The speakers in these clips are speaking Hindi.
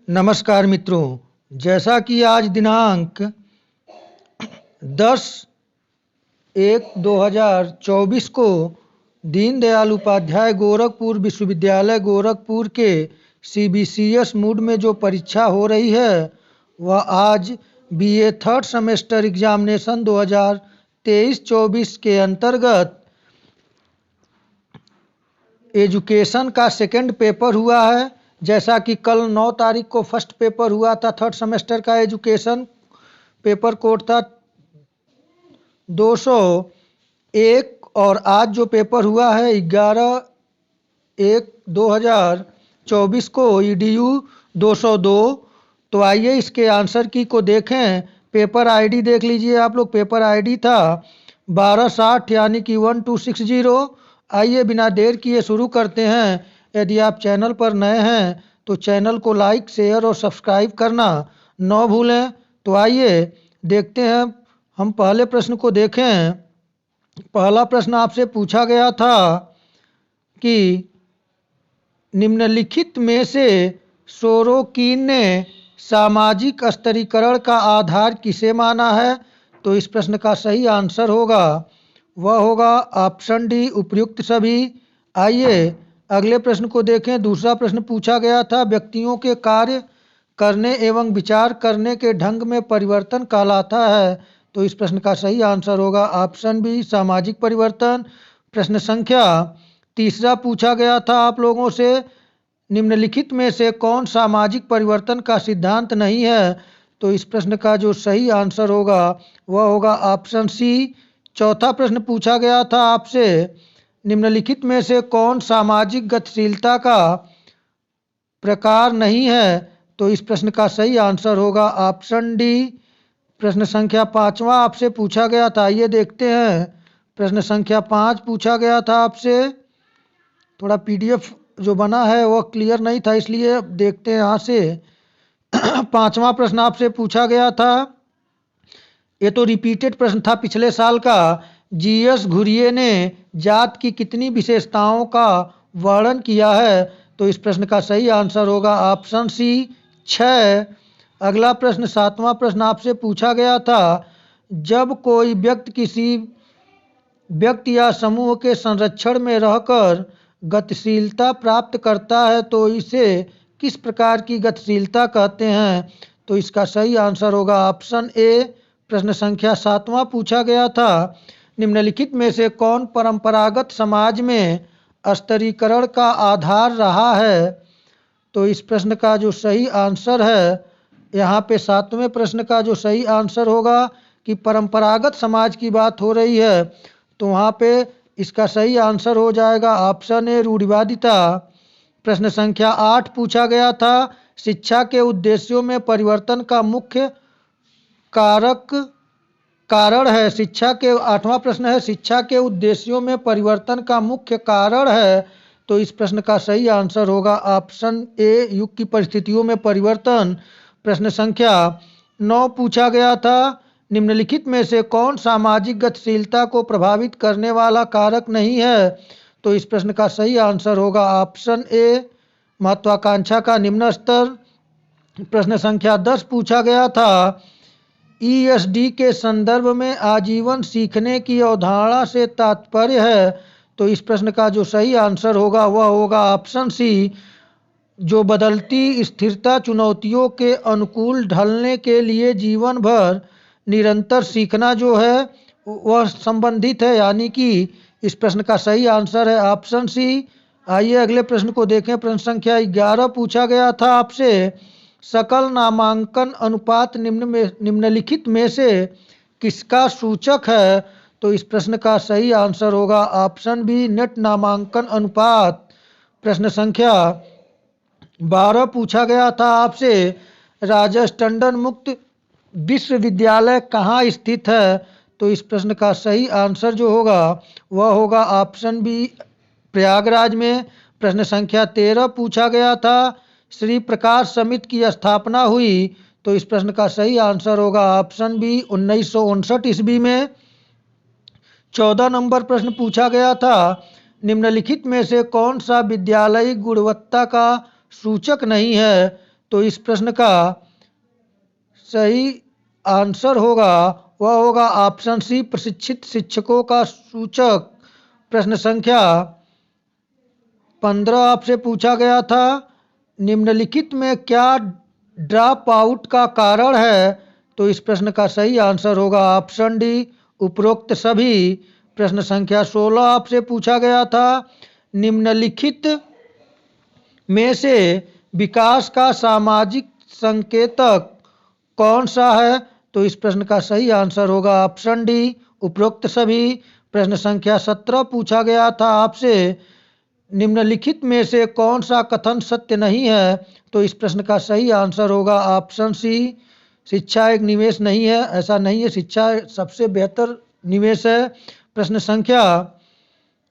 नमस्कार मित्रों, जैसा कि आज दिनांक 10/1/2024 को दीनदयाल उपाध्याय गोरखपुर विश्वविद्यालय गोरखपुर के CBCS मूड में जो परीक्षा हो रही है वह आज BA थर्ड सेमेस्टर एग्जामिनेशन 2023-24 के अंतर्गत एजुकेशन का सेकंड पेपर हुआ है। जैसा कि कल 9 तारीख को फर्स्ट पेपर हुआ था, थर्ड सेमेस्टर का एजुकेशन पेपर कोड था 201 और आज जो पेपर हुआ है 11/1/2024 को EDU 202। तो आइए इसके आंसर की को देखें। पेपर आईडी देख लीजिए आप लोग। पेपर आईडी था 1260 यानी कि 1260। आइए बिना देर किए शुरू करते हैं। यदि आप चैनल पर नए हैं तो चैनल को लाइक, शेयर और सब्सक्राइब करना न भूलें। तो आइए देखते हैं, हम पहले प्रश्न को देखें। पहला प्रश्न आपसे पूछा गया था कि निम्नलिखित में से सोरोकिन ने सामाजिक स्तरीकरण का आधार किसे माना है? तो इस प्रश्न का सही आंसर होगा वह होगा ऑप्शन डी, उपर्युक्त सभी। आइए अगले प्रश्न को देखें। दूसरा प्रश्न पूछा गया था व्यक्तियों के कार्य करने एवं विचार करने के ढंग में परिवर्तन कहलाता है। तो इस प्रश्न का सही आंसर होगा ऑप्शन बी, सामाजिक परिवर्तन। प्रश्न संख्या तीसरा पूछा गया था आप लोगों से निम्नलिखित में से कौन सामाजिक परिवर्तन का सिद्धांत नहीं है? तो इस प्रश्न का जो सही आंसर होगा वह होगा ऑप्शन सी। चौथा प्रश्न पूछा गया था आपसे निम्नलिखित में से कौन सामाजिक गतिशीलता का प्रकार नहीं है? तो इस प्रश्न का सही आंसर होगा ऑप्शन डी। प्रश्न संख्या पाँचवा आपसे पूछा गया था, आइए देखते हैं। प्रश्न संख्या 5 पूछा गया था आपसे। थोड़ा PDF जो बना है वह क्लियर नहीं था, इसलिए देखते हैं यहाँ से। पाँचवा प्रश्न आपसे पूछा गया था, ये तो रिपीटेड प्रश्न था पिछले साल का। GS घुरिये ने जात की कितनी विशेषताओं का वर्णन किया है? तो इस प्रश्न का सही आंसर होगा ऑप्शन सी, 6। अगला प्रश्न सातवां प्रश्न आपसे पूछा गया था जब कोई व्यक्ति किसी व्यक्ति या समूह के संरक्षण में रहकर गतिशीलता प्राप्त करता है तो इसे किस प्रकार की गतिशीलता कहते हैं? तो इसका सही आंसर होगा ऑप्शन ए। प्रश्न संख्या 7वां पूछा गया था निम्नलिखित में से कौन परंपरागत समाज में स्तरीकरण का आधार रहा है? तो इस प्रश्न का जो सही आंसर है यहाँ पे 7वें प्रश्न का जो सही आंसर होगा कि परंपरागत समाज की बात हो रही है, तो वहाँ पे इसका सही आंसर हो जाएगा ऑप्शन ए, रूढ़िवादिता। प्रश्न संख्या 8 पूछा गया था शिक्षा के उद्देश्यों में परिवर्तन का मुख्य कारण है। शिक्षा के 8वां प्रश्न है शिक्षा के उद्देश्यों में परिवर्तन का मुख्य कारण है। तो इस प्रश्न का सही आंसर होगा ऑप्शन ए, युग की परिस्थितियों में परिवर्तन। प्रश्न संख्या 9 पूछा गया था निम्नलिखित में से कौन सामाजिक गतिशीलता को प्रभावित करने वाला कारक नहीं है? तो इस प्रश्न का सही आंसर होगा ऑप्शन ए, महत्वाकांक्षा का निम्न स्तर। प्रश्न संख्या 10 पूछा गया था ESD के संदर्भ में आजीवन सीखने की अवधारणा से तात्पर्य है। तो इस प्रश्न का जो सही आंसर होगा वह होगा ऑप्शन सी, जो बदलती स्थिरता चुनौतियों के अनुकूल ढलने के लिए जीवन भर निरंतर सीखना जो है वह संबंधित है, यानी कि इस प्रश्न का सही आंसर है ऑप्शन सी। आइए अगले प्रश्न को देखें। प्रश्न संख्या 11 पूछा गया था आपसे सकल नामांकन अनुपात निम्नलिखित में से किसका सूचक है? तो इस प्रश्न का सही आंसर होगा ऑप्शन बी, नेट नामांकन अनुपात। प्रश्न संख्या 12 पूछा गया था आपसे राजेश टंडन मुक्त विश्वविद्यालय कहाँ स्थित है? तो इस प्रश्न का सही आंसर जो होगा वह होगा ऑप्शन बी, प्रयागराज में। प्रश्न संख्या 13 पूछा गया था श्री प्रकाश समिति की स्थापना हुई। तो इस प्रश्न का सही आंसर होगा ऑप्शन बी, 1959 ईस्वी में। 14 नंबर प्रश्न पूछा गया था निम्नलिखित में से कौन सा विद्यालयी गुणवत्ता का सूचक नहीं है? तो इस प्रश्न का सही आंसर होगा, वह होगा ऑप्शन सी, प्रशिक्षित शिक्षकों का सूचक। प्रश्न संख्या 15 आपसे पूछा गया था, निम्नलिखित में क्या ड्रॉप आउट का कारण है? तो इस प्रश्न का सही आंसर होगा ऑप्शन डी, उपरोक्त सभी। प्रश्न संख्या 16 आपसे पूछा गया था, निम्नलिखित में से विकास का सामाजिक संकेतक कौन सा है? तो इस प्रश्न का सही आंसर होगा ऑप्शन डी, उपरोक्त सभी। प्रश्न संख्या 17 पूछा गया था आपसे, निम्नलिखित में से कौन सा कथन सत्य नहीं है? तो इस प्रश्न का सही आंसर होगा ऑप्शन सी, शिक्षा एक निवेश नहीं है। ऐसा नहीं है, शिक्षा सबसे बेहतर निवेश है। प्रश्न संख्या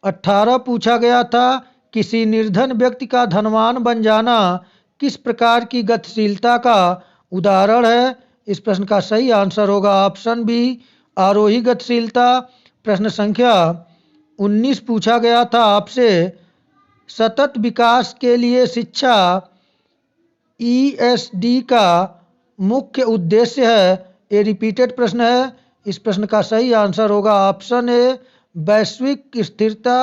18 पूछा गया था, किसी निर्धन व्यक्ति का धनवान बन जाना किस प्रकार की गतिशीलता का उदाहरण है? इस प्रश्न का सही आंसर होगा ऑप्शन बी, आरोही गतिशीलता। प्रश्न संख्या 19 पूछा गया था आपसे, सतत विकास के लिए शिक्षा ESD का मुख्य उद्देश्य है। ये रिपीटेड प्रश्न है। इस प्रश्न का सही आंसर होगा ऑप्शन ए, वैश्विक स्थिरता,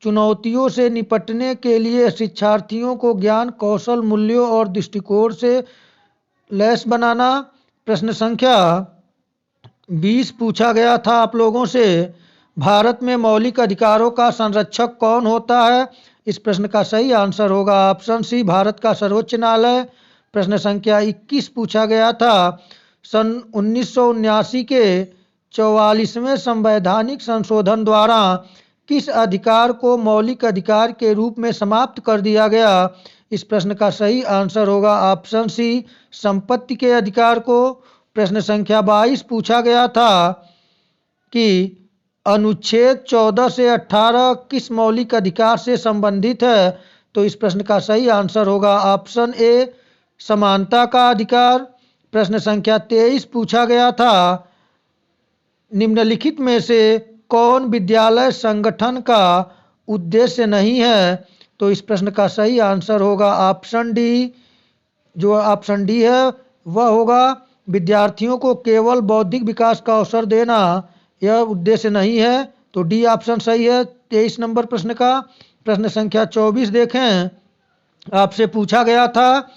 चुनौतियों से निपटने के लिए शिक्षार्थियों को ज्ञान, कौशल, मूल्यों और दृष्टिकोण से लैस बनाना। प्रश्न संख्या 20 पूछा गया था आप लोगों से, भारत में मौलिक अधिकारों का संरक्षक कौन होता है? इस प्रश्न का सही आंसर होगा ऑप्शन सी, भारत का सर्वोच्च न्यायालय। प्रश्न संख्या 21 पूछा गया था, सन 1979 के 44वें संवैधानिक संशोधन द्वारा किस अधिकार को मौलिक अधिकार के रूप में समाप्त कर दिया गया? इस प्रश्न का सही आंसर होगा ऑप्शन सी, संपत्ति के अधिकार को। प्रश्न संख्या 22 पूछा गया था कि अनुच्छेद 14 से 18 किस मौलिक अधिकार से संबंधित है? तो इस प्रश्न का सही आंसर होगा ऑप्शन ए, समानता का अधिकार। प्रश्न संख्या 23 पूछा गया था, निम्नलिखित में से कौन विद्यालय संगठन का उद्देश्य नहीं है? तो इस प्रश्न का सही आंसर होगा ऑप्शन डी, जो ऑप्शन डी है वह होगा विद्यार्थियों को केवल बौद्धिक विकास का अवसर देना, यह उद्देश्य नहीं है। तो डी ऑप्शन सही है 23 नंबर प्रश्न का। प्रश्न संख्या 24 देखें, आपसे पूछा गया था,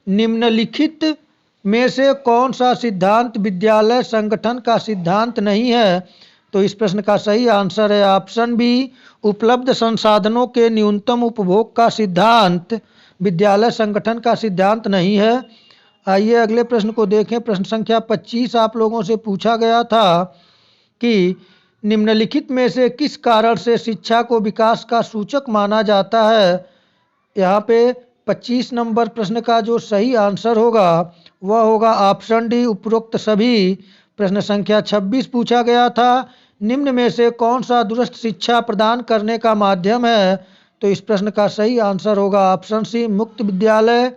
निम्नलिखित में से कौन सा सिद्धांत विद्यालय संगठन का सिद्धांत नहीं है? तो इस प्रश्न का सही आंसर है ऑप्शन बी, उपलब्ध संसाधनों के न्यूनतम उपभोग का सिद्धांत विद्यालय संगठन का सिद्धांत नहीं है। आइए अगले प्रश्न को देखें। प्रश्न संख्या 25 आप लोगों से पूछा गया था कि निम्नलिखित में से किस कारण से शिक्षा को विकास का सूचक माना जाता है? यहाँ पे 25 नंबर प्रश्न का जो सही आंसर होगा वह होगा ऑप्शन डी, उपरोक्त सभी। प्रश्न संख्या 26 पूछा गया था, निम्न में से कौन सा दूरस्थ शिक्षा प्रदान करने का माध्यम है? तो इस प्रश्न का सही आंसर होगा ऑप्शन सी, मुक्त विद्यालय।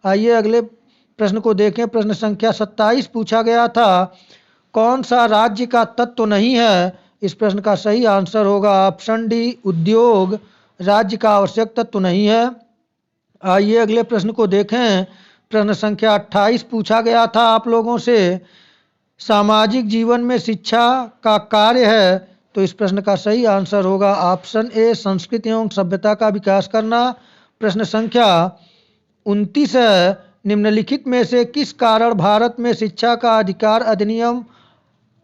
आइए अगले प्रश्न को देखें। प्रश्न संख्या 27 पूछा गया था, कौन सा राज्य का तत्व नहीं है? इस प्रश्न का सही आंसर होगा ऑप्शन डी, उद्योग राज्य का आवश्यक तत्व नहीं है। आइए अगले प्रश्न को देखें। प्रश्न संख्या 28 पूछा गया था आप लोगों से, सामाजिक जीवन में शिक्षा का कार्य है। तो इस प्रश्न का सही आंसर होगा ऑप्शन ए, संस्कृति एवं सभ्यता का विकास करना। प्रश्न संख्या 29 है, निम्नलिखित में से किस कारण भारत में शिक्षा का अधिकार अधिनियम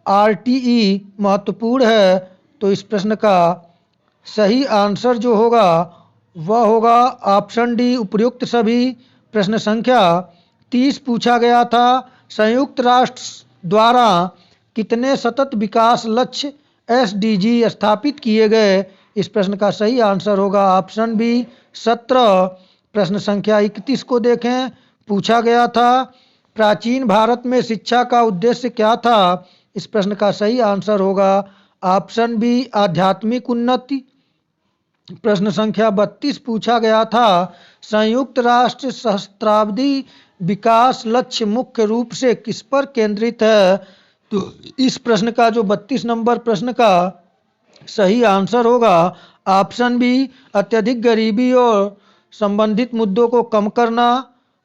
RTE महत्वपूर्ण है? तो इस प्रश्न का सही आंसर जो होगा वह होगा ऑप्शन डी, उपर्युक्त सभी। प्रश्न संख्या 30 पूछा गया था, संयुक्त राष्ट्र द्वारा कितने सतत विकास लक्ष्य SDG स्थापित किए गए? इस प्रश्न का सही आंसर होगा ऑप्शन बी, 17। प्रश्न संख्या 31 को देखें। पूछा गया था, प्राचीन भारत में शिक्षा का उद्देश्य क्या था? इस प्रश्न का सही आंसर होगा ऑप्शन बी, आध्यात्मिक उन्नति। प्रश्न संख्या 32 पूछा गया था, संयुक्त राष्ट्र सहस्त्राब्दी विकास लक्ष्य मुख्य रूप से किस पर केंद्रित है? तो इस प्रश्न का जो 32 नंबर प्रश्न का सही आंसर होगा ऑप्शन बी, अत्यधिक गरीबी और संबंधित मुद्दों को कम करना।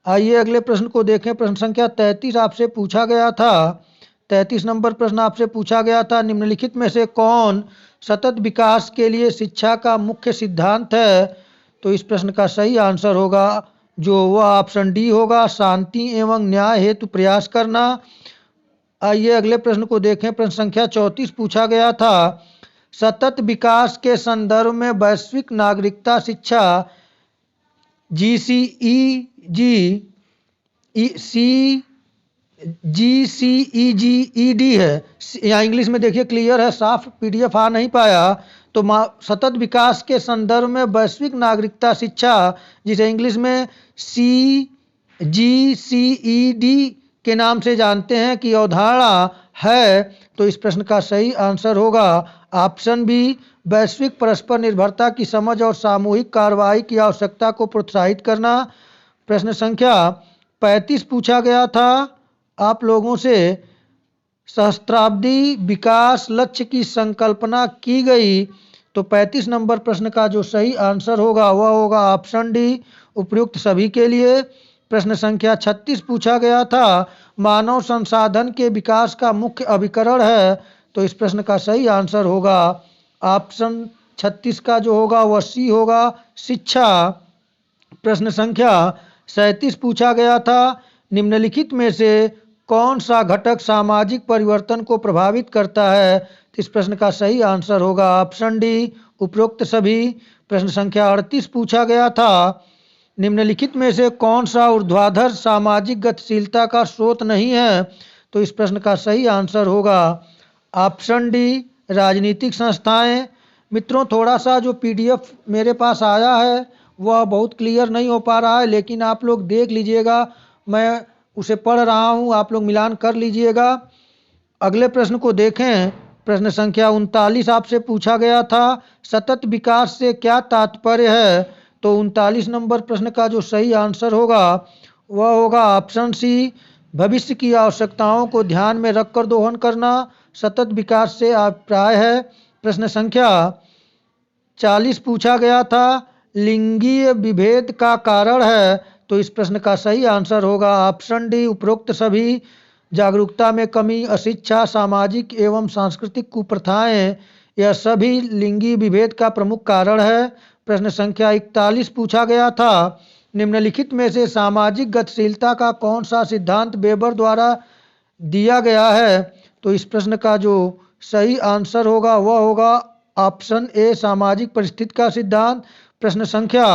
आइए अगले प्रश्न को देखें। प्रश्न संख्या 33 आपसे पूछा गया था। 33 नंबर प्रश्न आपसे पूछा गया था, निम्नलिखित में से कौन सतत विकास के लिए शिक्षा का मुख्य सिद्धांत है? तो इस प्रश्न का सही आंसर होगा जो वह ऑप्शन डी होगा, शांति एवं न्याय हेतु प्रयास करना। आइए अगले प्रश्न को देखें। प्रश्न संख्या 34 पूछा गया था, सतत विकास के संदर्भ में वैश्विक नागरिकता शिक्षा GCEGED है, यहाँ इंग्लिश में देखिए क्लियर है, साफ PDF आ नहीं पाया। तो सतत विकास के संदर्भ में वैश्विक नागरिकता शिक्षा, जिसे इंग्लिश में GCED के नाम से जानते हैं, कि अवधारणा है। तो इस प्रश्न का सही आंसर होगा ऑप्शन बी, वैश्विक परस्पर निर्भरता की समझ और सामूहिक कार्रवाई की आवश्यकता को प्रोत्साहित करना। प्रश्न संख्या 35 पूछा गया था आप लोगों से, सहस्त्राब्दी विकास लक्ष्य की संकल्पना की गई। तो 35 नंबर प्रश्न का जो सही आंसर होगा वह होगा ऑप्शन डी, उपयुक्त सभी के लिए। प्रश्न संख्या 36 पूछा गया था, मानव संसाधन के विकास का मुख्य अभिकरण है। तो इस प्रश्न का सही आंसर होगा ऑप्शन 36 का जो होगा वह सी होगा, शिक्षा। प्रश्न संख्या 37 पूछा गया था, निम्नलिखित में से कौन सा घटक सामाजिक परिवर्तन को प्रभावित करता है? तो इस प्रश्न का सही आंसर होगा ऑप्शन डी, उपरोक्त सभी। प्रश्न संख्या 38 पूछा गया था, निम्नलिखित में से कौन सा ऊर्ध्वाधर सामाजिक गतिशीलता का स्रोत नहीं है? तो इस प्रश्न का सही आंसर होगा ऑप्शन डी, राजनीतिक संस्थाएं। मित्रों, थोड़ा सा जो PDF मेरे पास आया है वह बहुत क्लियर नहीं हो पा रहा है, लेकिन आप लोग देख लीजिएगा, मैं उसे पढ़ रहा हूँ, आप लोग मिलान कर लीजिएगा। अगले प्रश्न को देखें। प्रश्न संख्या 39 आपसे पूछा गया था, सतत विकास से क्या तात्पर्य है? तो 39 नंबर प्रश्न का जो सही आंसर होगा वह होगा ऑप्शन सी, भविष्य की आवश्यकताओं को ध्यान में रखकर दोहन करना सतत विकास से अभिप्राय है। प्रश्न संख्या 40 पूछा गया था, लिंगीय विभेद का कारण है। तो इस प्रश्न का सही आंसर होगा ऑप्शन डी, उपरोक्त सभी। जागरूकता में कमी, अशिक्षा, सामाजिक एवं सांस्कृतिक कुप्रथाएं, यह सभी लिंगी विभेद का प्रमुख कारण है। प्रश्न संख्या 41 पूछा गया था, निम्नलिखित में से सामाजिक गतिशीलता का कौन सा सिद्धांत वेबर द्वारा दिया गया है? तो इस प्रश्न का जो सही आंसर होगा वह होगा ऑप्शन ए, सामाजिक परिस्थिति का सिद्धांत। प्रश्न संख्या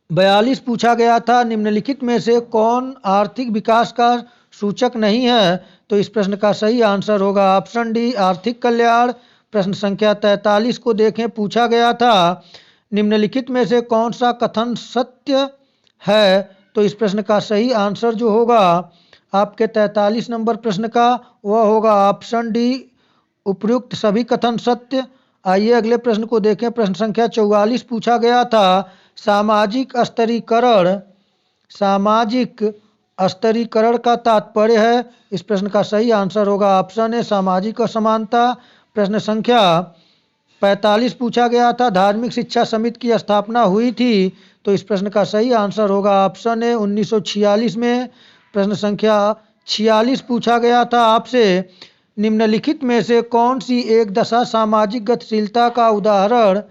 42 पूछा गया था, निम्नलिखित में से कौन आर्थिक विकास का सूचक नहीं है? तो इस प्रश्न का सही आंसर होगा ऑप्शन डी, आर्थिक कल्याण। प्रश्न संख्या 43 को देखें, पूछा गया था, निम्नलिखित में से कौन सा कथन सत्य है? तो इस प्रश्न का सही आंसर जो होगा आपके 43 नंबर प्रश्न का वह होगा ऑप्शन डी, उपयुक्त सभी कथन सत्य। आइए अगले प्रश्न को देखें। प्रश्न संख्या 44 पूछा गया था, सामाजिक स्तरीकरण का तात्पर्य है। इस प्रश्न का सही आंसर होगा ऑप्शन ए, सामाजिक असमानता। प्रश्न संख्या 45 पूछा गया था, धार्मिक शिक्षा समिति की स्थापना हुई थी। तो इस प्रश्न का सही आंसर होगा ऑप्शन ए, 1946 में। प्रश्न संख्या 46 पूछा गया था आपसे, निम्नलिखित में से कौन सी एक दशा सामाजिक गतिशीलता का उदाहरण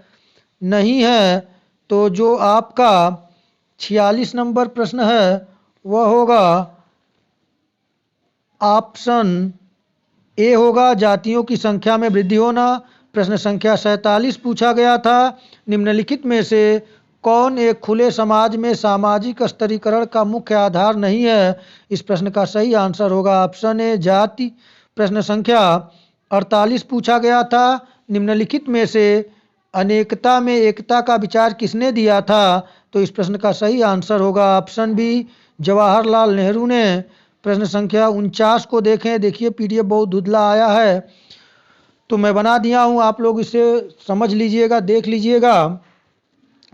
नहीं है? तो जो आपका 46 नंबर प्रश्न है वह होगा ऑप्शन ए होगा, जातियों की संख्या में वृद्धि होना। प्रश्न संख्या 47 पूछा गया था, निम्नलिखित में से कौन एक खुले समाज में सामाजिक स्तरीकरण का मुख्य आधार नहीं है? इस प्रश्न का सही आंसर होगा ऑप्शन ए, जाति। प्रश्न संख्या 48 पूछा गया था, निम्नलिखित में से अनेकता में एकता का विचार किसने दिया था? तो इस प्रश्न का सही आंसर होगा ऑप्शन बी, जवाहरलाल नेहरू ने। प्रश्न संख्या 49 को देखें, देखिए PDF बहुत धुंधला आया है तो मैं बना दिया हूँ, आप लोग इसे समझ लीजिएगा, देख लीजिएगा।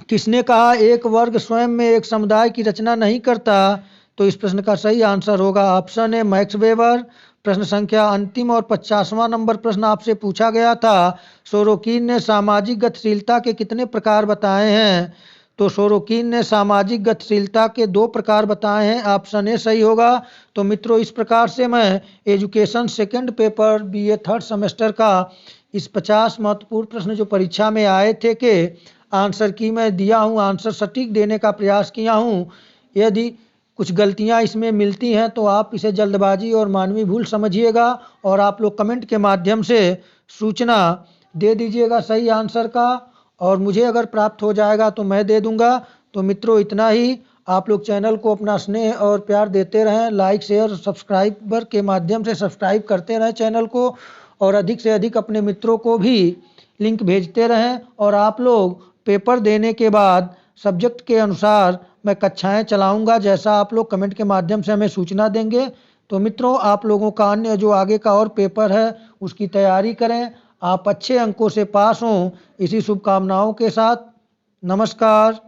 किसने कहा एक वर्ग स्वयं में एक समुदाय की रचना नहीं करता? तो इस प्रश्न का सही आंसर होगा ऑप्शन ए, मैक्स वेबर। प्रश्न संख्या अंतिम और 50वां नंबर प्रश्न आपसे पूछा गया था, सोरोकिन ने सामाजिक गतिशीलता के कितने प्रकार बताए हैं? तो सोरोकिन ने सामाजिक गतिशीलता के 2 प्रकार बताए हैं, ऑप्शन ए सही होगा। तो मित्रों इस प्रकार से मैं education second paper BA third semester का इस 50 महत्वपूर्ण प्रश्न जो परीक्षा में आए थे के आंसर की मैं दिया हूँ, आंसर सटीक देने का प्रयास किया हूँ। यदि कुछ गलतियाँ इसमें मिलती हैं तो आप इसे जल्दबाजी और मानवीय भूल समझिएगा और आप लोग कमेंट के माध्यम से सूचना दे दीजिएगा सही आंसर का, और मुझे अगर प्राप्त हो जाएगा तो मैं दे दूंगा। तो मित्रों इतना ही। आप लोग चैनल को अपना स्नेह और प्यार देते रहें, लाइक शेयर सब्सक्राइबर के माध्यम से सब्सक्राइब करते रहें चैनल को, और अधिक से अधिक अपने मित्रों को भी लिंक भेजते रहें। और आप लोग पेपर देने के बाद सब्जेक्ट के अनुसार मैं कक्षाएं चलाऊंगा, जैसा आप लोग कमेंट के माध्यम से हमें सूचना देंगे। तो मित्रों आप लोगों का अन्य जो आगे का और पेपर है उसकी तैयारी करें, आप अच्छे अंकों से पास हों, इसी शुभकामनाओं के साथ नमस्कार।